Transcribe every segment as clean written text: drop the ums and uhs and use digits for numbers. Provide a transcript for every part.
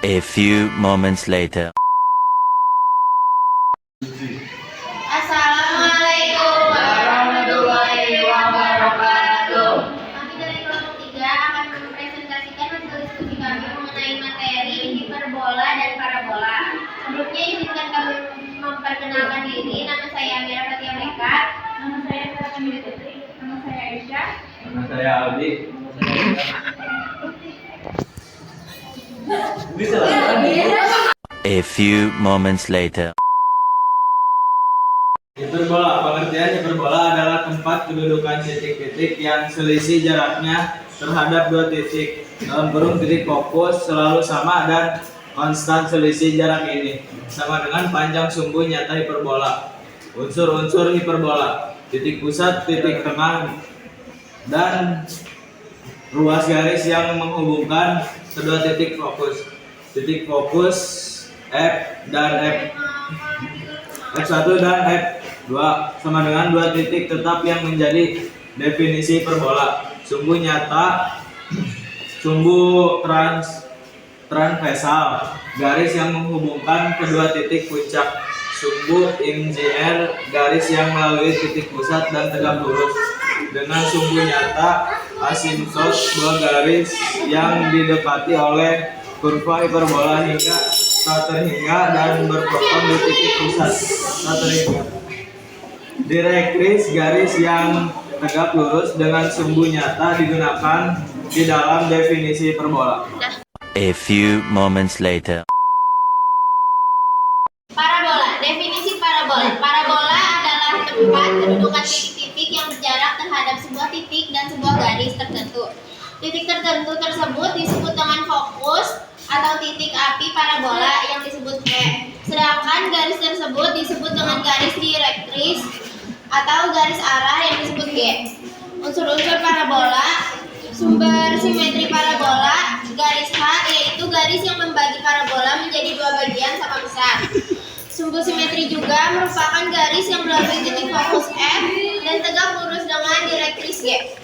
A few moments later. Assalamualaikum warahmatullahi wabarakatuh. Kami dari kelompok 3 akan mempresentasikan hasil diskusi kami mengenai materi hiperbola dan parabola. Sebelumnya izinkan kami memperkenalkan diri. Nama saya Amira Fatia Meka. Nama saya Sarah Putri. Nama saya Aisyah. Nama saya Aldi. A few moments later. Hiperbola. Pengertian hiperbola adalah tempat kedudukan titik-titik yang selisih jaraknya terhadap dua titik dalam kurung titik fokus selalu sama dan konstan. Selisih jarak ini sama dengan panjang sumbu nyata hiperbola. Unsur-unsur hiperbola: titik pusat, titik tengah, dan ruas garis yang menghubungkan kedua titik fokus. Titik fokus F dan F1 dan F2 sama dengan dua titik tetap yang menjadi definisi hiperbola. Sumbu nyata, sumbu transversal, garis yang menghubungkan kedua titik puncak. Sumbu imjr, garis yang melalui titik pusat dan tegak lurus. Dengan sumbu nyata asimtos, dua garis yang didekati oleh kurva hiperbola hingga tak terhingga dan berpotong di titik pusat tak terhingga. Direktris, garis yang tegak lurus dengan sumbu nyata digunakan di dalam definisi hiperbola. A few moments later. Parabola. Definisi parabola. Parabola adalah tempat kedudukan titik-titik yang berjarak terhadap sebuah titik dan sebuah garis tertentu. Titik tertentu tersebut disebut dengan fokus atau titik api parabola yang disebut E. Sedangkan garis tersebut disebut dengan garis direktris atau garis arah yang disebut G. Unsur-unsur parabola: sumber simetri parabola, garis H, yaitu garis yang membagi parabola menjadi dua bagian sama besar. Sumbu simetri juga merupakan garis yang melalui titik fokus F dan tegak lurus dengan direktris G.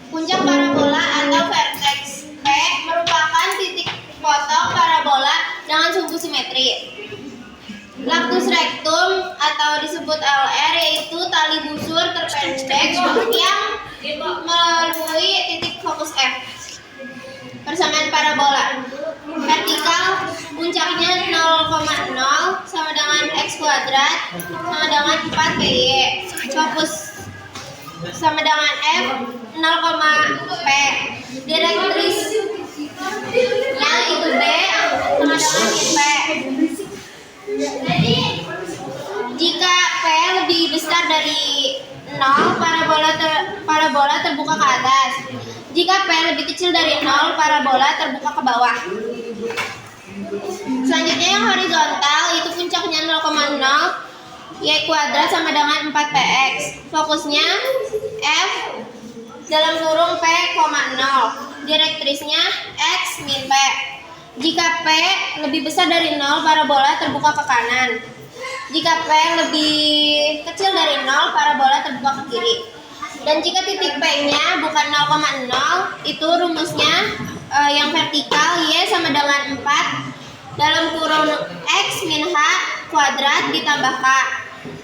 Puncak parabola atau vertex P merupakan titik potong parabola dengan sumbu simetri. Lactus rectum atau disebut LR yaitu tali busur terpendek yang melalui titik fokus F. Persamaan parabola: vertikal puncaknya 0,0 sama dengan x kuadrat sama dengan 4pi. Fokus sama dengan F 0,p. Direktris yang itu B sama dengan P. Jika P lebih besar dari 0, parabola terbuka ke atas. Jika P lebih kecil dari 0, parabola terbuka ke bawah. Selanjutnya yang horizontal itu puncaknya 0,0, y kuadrat sama dengan 4px. Fokusnya F dalam kurung P, 0. Direktrisnya X min P. Jika P lebih besar dari 0, parabola terbuka ke kanan. Jika P lebih kecil dari 0, parabola terbuka ke kiri. Dan jika titik P-nya bukan 0,0, itu rumusnya yang vertikal Y sama dengan 4 dalam kurung X min H kuadrat ditambah K.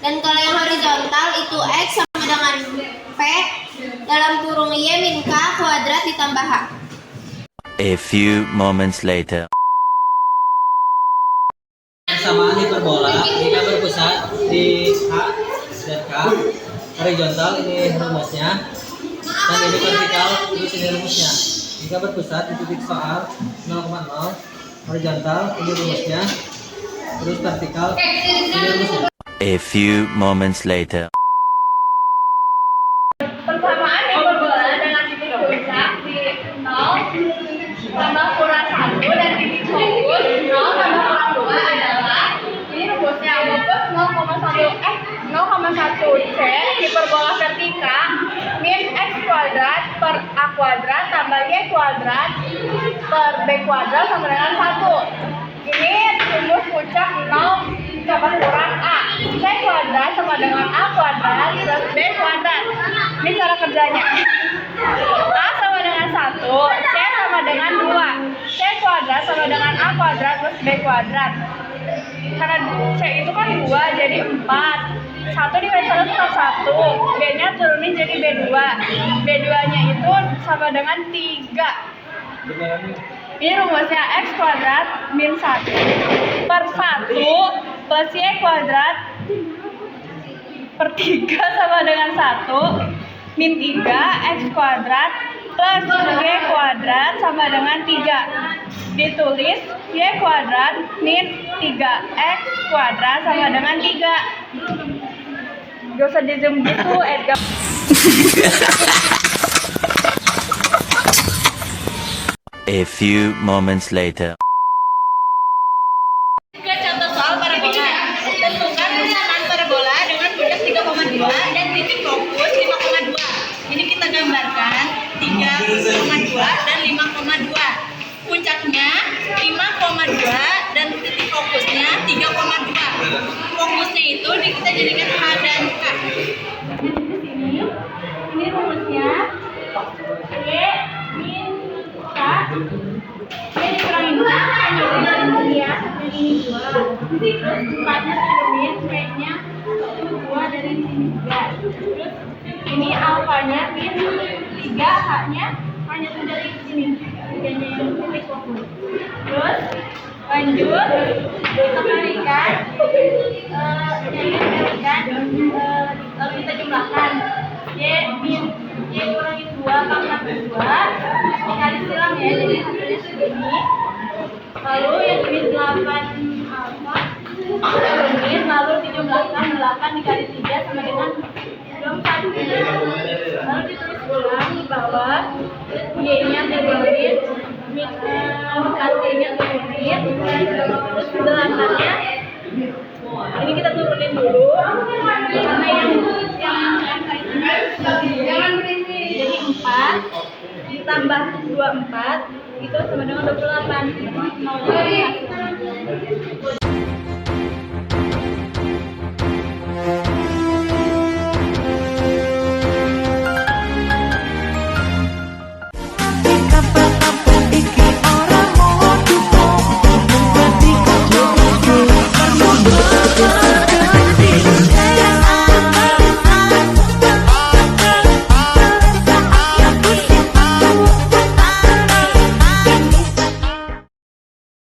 Dan kalau yang horizontal itu X sama dengan P dalam kurung Y min K kuadrat ditambah H. A few moments later. Persamaan hiperbola jika berpusat di H dan K. Horizontal ini rumusnya, dan ini vertikal terus ini rumusnya. Jika berpusat di titik soal 0,0, horizontal ini rumusnya, terus vertikal ini rumusnya. A few moments later. Persamaan hiperbola dengan titik puncak di 0 tambah kurang 1 dan titik fokus 0 tambah kurang 2 adalah, ini rumusnya fokus 0,1 C hiperbola vertikal min X kuadrat per A kuadrat tambah Y kuadrat per B kuadrat sama dengan 1. Ini rumus puncak 0 tambah kurang A. C kuadrat sama dengan A kuadrat plus B kuadrat. Ini cara kerjanya. A sama dengan kuadrat plus B kuadrat. Karena C itu kan 2 jadi 4. 1 dikali 1 tetap 1. B nya turunin jadi B2. B2 nya itu sama dengan 3. Ini rumusnya X kuadrat min 1 per 1 plus Y kuadrat per 3 sama dengan 1 min 3 X kuadrat plus Y kuadrat sama dengan 3. Ditulis Y kuadrat min 3X kuadrat sama dengan 3. Gak usah di zoom gitu, Edgar. A few moments later. Ke contoh soal parabola. Tentukan persamaan parabola dengan buntut 3,2 dan titik fokus 5,2. Ini kita gambarkan 3,2 dan 5,2. Puncaknya 5,2 dan titik fokusnya 3,2. Fokusnya itu kita jadikan H dan K. Ini rumusnya Y min K. Y dikurangin K hanya dari sini ya. Dan ini 2. Terus 4-nya turunin, P-nya 2 dari sini juga. Terus ini alfanya min 3, H-nya hanya dari sini. Tiganya yang titik fokus. Terus lanjut kita kalikan, lalu kita jumlahkan Y kurangi 2 pangkat 2 dikali silang ya, jadi hasilnya segini. Lalu yang ini 8 alfa turunin, lalu dijumlahkan 8 dikali 3 sama dengan 24. Lalu ditulis ulang di bawah, Y-nya turunin, K-nya turunin, terus 8-nya ini kita turunin dulu karena yang jangan berisi. Jadi 4 ditambah 24 itu sama dengan 28. Mau jadi hasilnya.